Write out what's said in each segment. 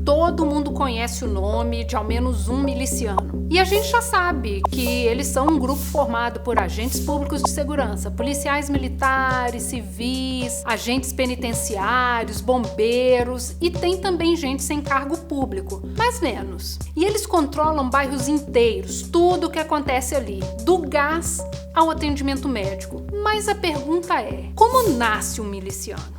Todo mundo conhece o nome de ao menos um miliciano. E a gente já sabe que eles são um grupo formado por agentes públicos de segurança, policiais militares, civis, agentes penitenciários, bombeiros e tem também gente sem cargo público, mas menos. E eles controlam bairros inteiros, tudo o que acontece ali, do gás ao atendimento médico. Mas a pergunta é, como nasce um miliciano?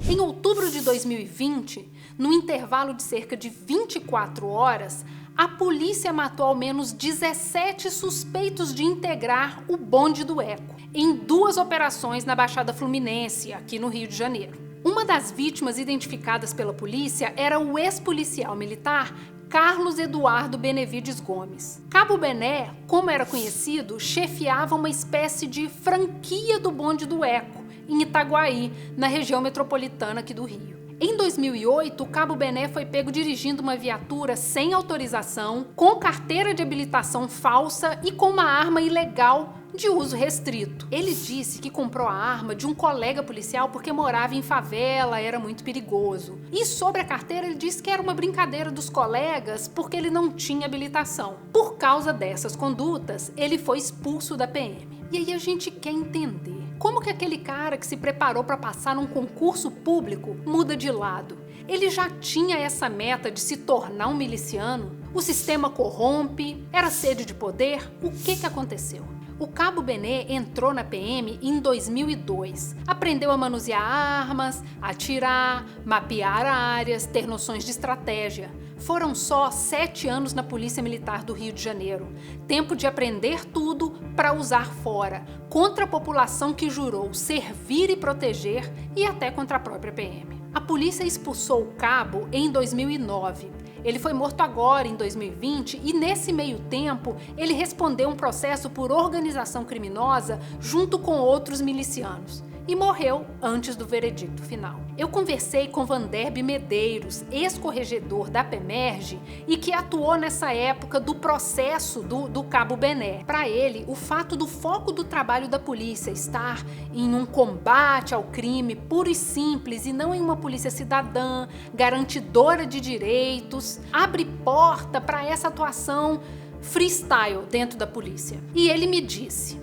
Em outubro de 2020, no intervalo de cerca de 24 horas, a polícia matou ao menos 17 suspeitos de integrar o bonde do Eco, em 2 operações na Baixada Fluminense, aqui no Rio de Janeiro. Uma das vítimas identificadas pela polícia era o ex-policial militar Carlos Eduardo Benevides Gomes. Cabo Bené, como era conhecido, chefiava uma espécie de franquia do bonde do Eco, em Itaguaí, na região metropolitana aqui do Rio. Em 2008, o Cabo Bené foi pego dirigindo uma viatura sem autorização, com carteira de habilitação falsa e com uma arma ilegal de uso restrito. Ele disse que comprou a arma de um colega policial porque morava em favela, era muito perigoso. E sobre a carteira, ele disse que era uma brincadeira dos colegas porque ele não tinha habilitação. Por causa dessas condutas, ele foi expulso da PM. E aí a gente quer entender como que aquele cara que se preparou para passar num concurso público muda de lado. Ele já tinha essa meta de se tornar um miliciano? O sistema corrompe? Era sede de poder? O que aconteceu? O Cabo Bené entrou na PM em 2002. Aprendeu a manusear armas, atirar, mapear áreas, ter noções de estratégia. Foram só 7 anos na Polícia Militar do Rio de Janeiro. Tempo de aprender tudo para usar fora, contra a população que jurou servir e proteger e até contra a própria PM. A polícia expulsou o Cabo em 2009. Ele foi morto agora, em 2020, e nesse meio tempo ele respondeu um processo por organização criminosa junto com outros milicianos e morreu antes do veredicto final. Eu conversei com Vanderbe Medeiros, ex-corregedor da PEMERGE e que atuou nessa época do processo do Cabo Bené. Para ele, o fato do foco do trabalho da polícia estar em um combate ao crime puro e simples e não em uma polícia cidadã, garantidora de direitos, abre porta para essa atuação freestyle dentro da polícia. E ele me disse: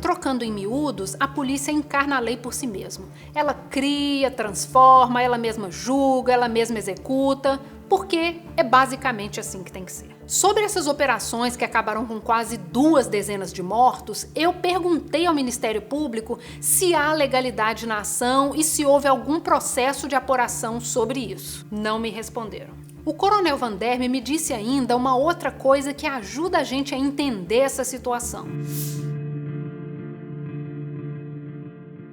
trocando em miúdos, a polícia encarna a lei por si mesma. Ela cria, transforma, ela mesma julga, ela mesma executa, porque é basicamente assim que tem que ser. Sobre essas operações que acabaram com quase 2 dezenas de mortos, eu perguntei ao Ministério Público se há legalidade na ação e se houve algum processo de apuração sobre isso. Não me responderam. O Coronel Vanderbe me disse ainda uma outra coisa que ajuda a gente a entender essa situação.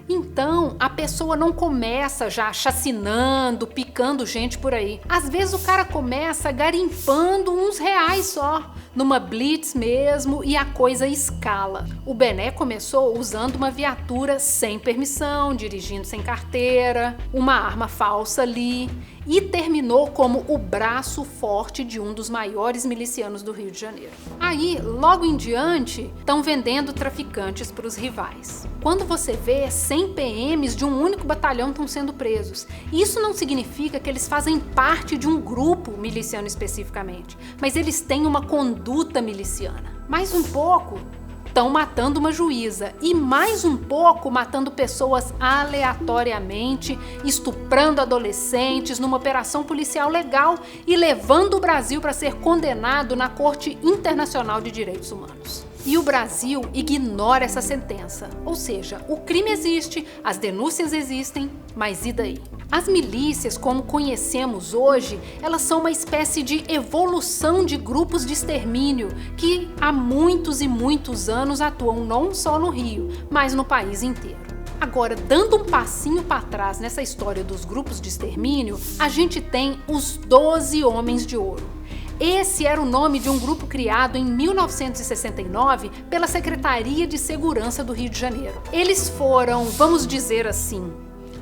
Então, a pessoa não começa já chacinando, picando gente por aí. Às vezes o cara começa garimpando uns reais só, numa blitz mesmo, e a coisa escala. O Bené começou usando uma viatura sem permissão, dirigindo sem carteira, uma arma falsa ali, e terminou como o braço forte de um dos maiores milicianos do Rio de Janeiro. Aí, logo em diante, estão vendendo traficantes para os rivais. Quando você vê 100 PMs de um único batalhão estão sendo presos, isso não significa que eles fazem parte de um grupo miliciano especificamente, mas eles têm uma conduta miliciana. Mais um pouco, estão matando uma juíza e mais um pouco matando pessoas aleatoriamente, estuprando adolescentes numa operação policial legal e levando o Brasil para ser condenado na Corte Internacional de Direitos Humanos. E o Brasil ignora essa sentença, ou seja, o crime existe, as denúncias existem, mas e daí? As milícias, como conhecemos hoje, elas são uma espécie de evolução de grupos de extermínio que há muitos e muitos anos atuam não só no Rio, mas no país inteiro. Agora, dando um passinho para trás nessa história dos grupos de extermínio, a gente tem os 12 Homens de Ouro. Esse era o nome de um grupo criado em 1969 pela Secretaria de Segurança do Rio de Janeiro. Eles foram, vamos dizer assim,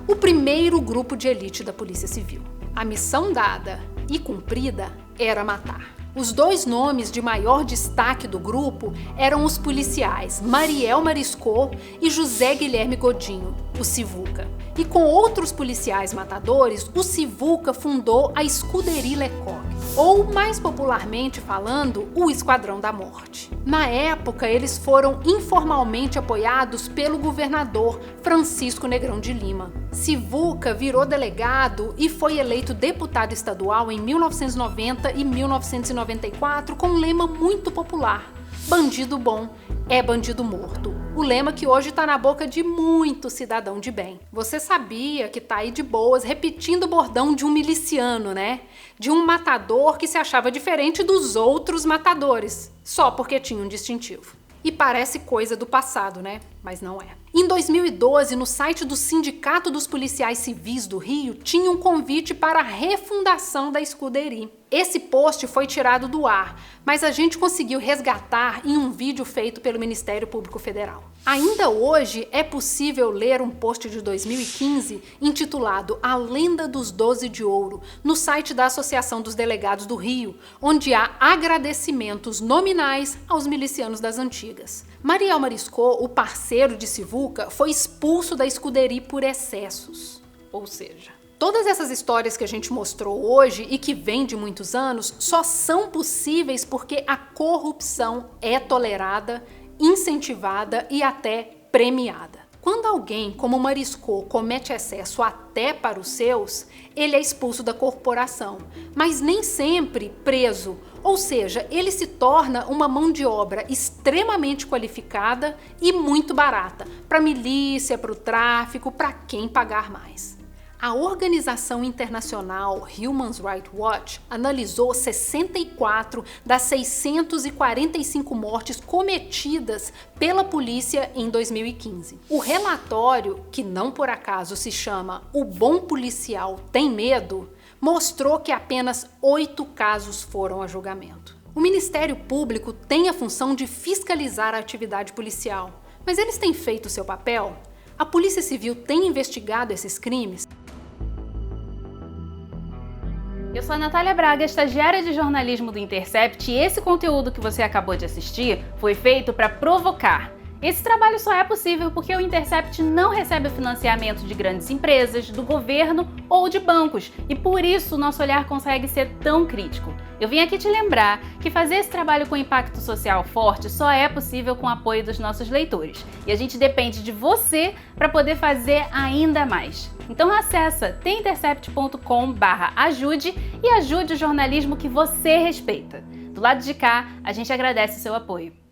o primeiro grupo de elite da Polícia Civil. A missão dada e cumprida era matar. Os dois nomes de maior destaque do grupo eram os policiais Mariel Mariscot e José Guilherme Godinho, o Sivuca. E com outros policiais matadores, o Sivuca fundou a Escuderie Lecoq, ou mais popularmente falando, o Esquadrão da Morte. Na época, eles foram informalmente apoiados pelo governador Francisco Negrão de Lima. Sivuca virou delegado e foi eleito deputado estadual em 1990 e 1994 com um lema muito popular: bandido bom é bandido morto. O lema que hoje está na boca de muito cidadão de bem. Você sabia que tá aí de boas repetindo o bordão de um miliciano, né? De um matador que se achava diferente dos outros matadores, só porque tinha um distintivo. E parece coisa do passado, né? Mas não é. Em 2012, no site do Sindicato dos Policiais Civis do Rio, tinha um convite para a refundação da Escuderie. Esse post foi tirado do ar, mas a gente conseguiu resgatar em um vídeo feito pelo Ministério Público Federal. Ainda hoje é possível ler um post de 2015 intitulado A Lenda dos 12 de Ouro, no site da Associação dos Delegados do Rio, onde há agradecimentos nominais aos milicianos das antigas. Mariel Mariscot, o parceiro de Sivuca, foi expulso da Escuderie por excessos. Ou seja, todas essas histórias que a gente mostrou hoje e que vêm de muitos anos só são possíveis porque a corrupção é tolerada, incentivada e até premiada. Quando alguém como Mariscot comete excesso até para os seus, ele é expulso da corporação, mas nem sempre preso, ou seja, ele se torna uma mão de obra extremamente qualificada e muito barata para a milícia, para o tráfico, para quem pagar mais. A organização internacional Human Rights Watch analisou 64 das 645 mortes cometidas pela polícia em 2015. O relatório, que não por acaso se chama O Bom Policial Tem Medo, mostrou que apenas 8 casos foram a julgamento. O Ministério Público tem a função de fiscalizar a atividade policial, mas eles têm feito o seu papel? A Polícia Civil tem investigado esses crimes? Eu sou a Natália Braga, estagiária de jornalismo do Intercept, e esse conteúdo que você acabou de assistir foi feito para provocar. Esse trabalho só é possível porque o Intercept não recebe financiamento de grandes empresas, do governo ou de bancos, e por isso o nosso olhar consegue ser tão crítico. Eu vim aqui te lembrar que fazer esse trabalho com impacto social forte só é possível com o apoio dos nossos leitores, e a gente depende de você para poder fazer ainda mais. Então acessa theintercept.com/ajude e ajude o jornalismo que você respeita. Do lado de cá, a gente agradece o seu apoio.